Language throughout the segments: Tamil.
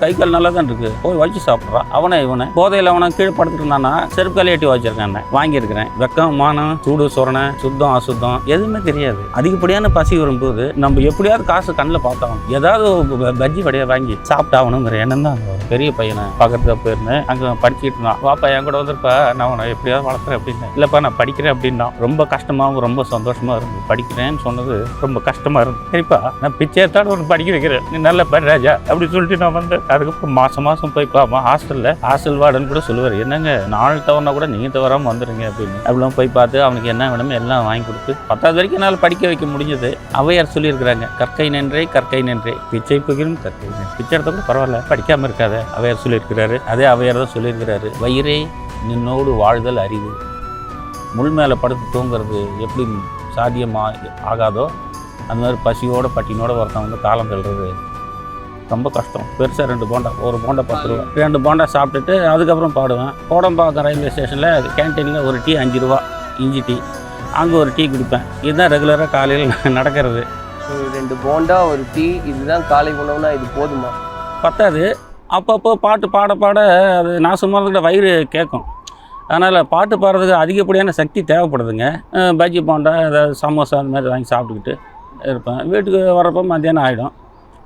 கை கால் நல்லா தான் இருக்கு, போய் வச்சு சாப்பிட்றான். அவனை போதையில் அவனை கீழே படுத்துட்டு இருந்தானா செருப்பு காலி எட்டி வச்சிருக்கேன். வாங்கியிருக்கிறேன். வெக்கம், மானம், சூடு, சொரணை, சுத்தம், அசுத்தம் எதுவுமே தெரியாது. அதிகப்படியான பசி வரும்போது நம்ம எப்படியாவது காசு கண்ணில் பார்த்தாகணும், ஏதாவது பஜ்ஜி வடையை வாங்கி சாப்பிட்டாகணுங்கிற எண்ணம் தான். பெரிய பையனை பார்க்கறதுக்கு போயிருந்தேன். அங்கே படிச்சுட்டு இருந்தான். வாப்பா என் கூட வந்துருப்பா, நான் உன்னை எப்படியாவது வளர்க்குறேன் அப்படின்னு. இல்லைப்பா நான் படிக்கிறேன் அப்படின்னா. ரொம்ப கஷ்டமாகவும் ரொம்ப சந்தோஷமா இருந்தது. படிக்கிறேன்னு சொன்னது ரொம்ப கஷ்டமா இருந்தது. சரிப்பா நான் பிச்சை எடுத்தாலும் ஒன்று படிக்க வைக்கிறேன், நீ நல்ல படி ராஜா அப்படி சொல்லிட்டு நான் வந்து அதுக்கப்புறம் மாசம் போய் பாப்பா ஹாஸ்டல் வார்டன் கூட சொல்லுவார், என்னங்க நாள் தவறுனா கூட நீங்க தவறாமல் வந்துடுங்க அப்படின்னு. அப்படிலாம் போய் பார்த்து அவனுக்கு என்ன வேணுமோ எல்லாம் வாங்கி கொடுத்து 10வது வரைக்கும் என்னால் படிக்க வைக்க முடிஞ்சது. அவையார் சொல்லியிருக்கிறாங்க, கற்கை நன்றே பிச்சை பகிரும் கற்கை நன்றே. பிச்சை எடுத்த கூட பரவாயில்ல, படிக்காம இருக்காத அவையார் சொல்லியிருக்கிறாரு. அதே அவையார் தான் சொல்லியிருக்கிறாரு, வயிறே நின்னோடு வாழ்தல் அரிது. முள் மேலே படுத்து தூங்குறது எப்படி சாத்தியமாக ஆகாதோ அந்த மாதிரி பசியோட பட்டினோட ஒருத்தன் வந்து காலம் தள்ளுறது ரொம்ப கஷ்டம். பெருசாக 2 போண்டா, ஒரு போண்டா 10 ரூபா, 2 போண்டா சாப்பிட்டுட்டு அதுக்கப்புறம் பாடுவேன். கோடம்பாக்கம் ரயில்வே ஸ்டேஷனில் கேன்டீனில் ஒரு டீ 5 ரூபா, இஞ்சி டீ, அங்கே ஒரு டீ குடிப்பேன். இதுதான் ரெகுலராக காலையில் நடக்கிறது. 2 போண்டா ஒரு டீ, இதுதான் காலை உணவுனா இது போதுமா? பத்தாது. அப்பப்போ பாட்டு பாட அது நான் சும்மா இருக்கிற வயிறு கேட்கும். அதனால் பாட்டு பாடுறதுக்கு அதிகப்படியான சக்தி தேவைப்படுதுங்க. பஜ்ஜி போண்டா ஏதாவது சமோசா அந்த மாதிரி வாங்கி சாப்பிட்டுக்கிட்டு இருப்பேன். வீட்டுக்கு வரப்போ மத்தியானம் ஆகிடும்.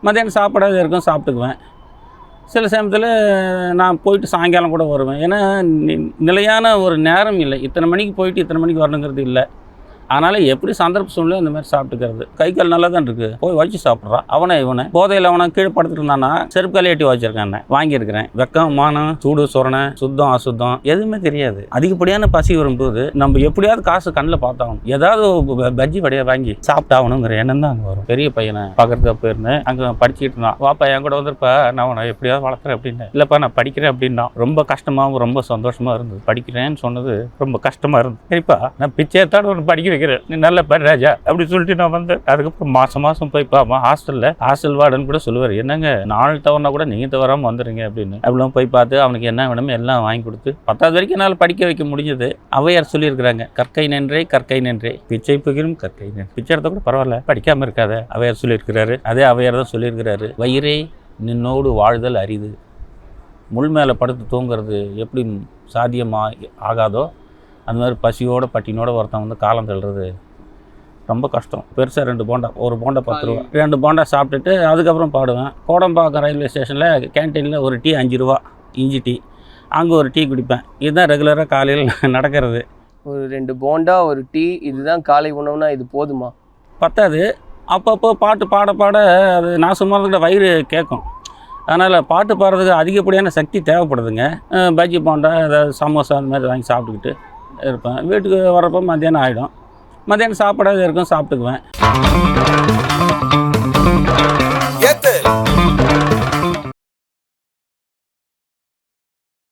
மத்தியானம் சாப்பிடாத இருக்கும், சாப்பிட்டுக்குவேன். சில சமயத்தில் நான் போயிட்டு சாயங்காலம் கூட வருவேன். ஏன்னா நிலையான ஒரு நேரம் இல்லை, இத்தனை மணிக்கு போயிட்டு இத்தனை மணிக்கு வரணுங்கிறது இல்லை. அதனால் எப்படி சந்தர்ப்ப சூழ்நிலை இந்த மாதிரி சாப்பிட்டுக்கிறது. கை கால் நல்லா தான் இருக்குது, போய் வச்சு சாப்பிட்றான். அவனை போதையில் அவனை கீழே படுத்துட்டு இருந்தானா செருப்பு காலி எட்டி வச்சிருக்கேன். வாங்கியிருக்கிறேன். வெக்கம், மானம், சூடு, சொரணை, சுத்தம், அசுத்தம் எதுவுமே தெரியாது. அதிகப்படியான பசி வரும்போது நம்ம எப்படியாவது காசு கண்ணில் பார்த்தாகணும், ஏதாவது பஜ்ஜி வடையை வாங்கி சாப்பிட்டாகணுங்கிற எண்ணம் தான் அங்கே வரும். பெரிய பையனை பார்க்கறதுக்கு போயிருந்தேன். அங்கே படிச்சுட்டு இருந்தான். வாப்பா என் கூட வந்துருப்பா, நான் உன்னை எப்படியாவது வளர்க்குறேன் அப்படின்னு. இல்லைப்பா நான் படிக்கிறேன் அப்படின்னா. ரொம்ப கஷ்டமாகவும் ரொம்ப சந்தோஷமாக இருந்தது. படிக்கிறேன்னு சொன்னது ரொம்ப கஷ்டமாக இருந்தது. சரிப்பா நான் பிச்சை எடுத்தாலும் ஒன்று படிக்க வைக்கிறேன், நீ நல்ல படி ராஜா அப்படி சொல்லிட்டு நான் வந்து அதுக்கப்புறம் மாசம் போய் பாப்பா ஹாஸ்டல் வார்டன் கூட சொல்லுவார், என்னங்க நாள் தவறுனா கூட நீங்க தவறாமல் வந்துடுங்க அப்படின்னு. அப்படிலாம் போய் பார்த்து அவனுக்கு என்ன வேணுமோ எல்லாம் வாங்கி கொடுத்து 10வது வரைக்கும் என்னால் படிக்க வைக்க முடிஞ்சது. அவையார் சொல்லியிருக்கிறாங்க, கற்கை நன்றே பிச்சை பகிரும் கற்கை நன்றே. பிச்சை எடுத்த கூட பரவாயில்ல, படிக்காம இருக்காத அவையார் சொல்லியிருக்கிறாரு. அதே அவையார் தான் சொல்லியிருக்கிறாரு, வயிறே நின்னோடு வாழ்தல் அரிது. முள் மேலே படுத்து தூங்குறது எப்படி சாத்தியமாக ஆகாதோ அந்த மாதிரி பசியோட பட்டினோட ஒருத்தன் வந்து காலம் தள்ளுறது ரொம்ப கஷ்டம். பெருசாக 2 போண்டா, ஒரு போண்டா 10 ரூபா, 2 போண்டா சாப்பிட்டுட்டு அதுக்கப்புறம் பாடுவேன். கோடம்பாக்கம் ரயில்வே ஸ்டேஷனில் கேன்டீனில் ஒரு டீ 5 ரூபா, இஞ்சி டீ, அங்கே ஒரு டீ குடிப்பேன். இதுதான் ரெகுலராக காலையில் நடக்கிறது. ஒரு 2 போண்டா ஒரு டீ, இதுதான் காலை உணவுனா இது போதுமா? பத்தாது. அப்பப்போ பாட்டு பாட அது நான் சும்மா இருக்கிற வயிறு கேட்கும். அதனால் பாட்டு பாடுறதுக்கு அதிகப்படியான சக்தி தேவைப்படுதுங்க. பஜ்ஜி போண்டா ஏதாவது சமோசா அந்த மாதிரி வாங்கி சாப்பிட்டுக்கிட்டு இருப்பேன். வீட்டுக்கு வரப்போ மத்தியானம் ஆகிடும். மத்தியானம் சாப்பிடாத இருக்கும், சாப்பிட்டுக்குவேன்.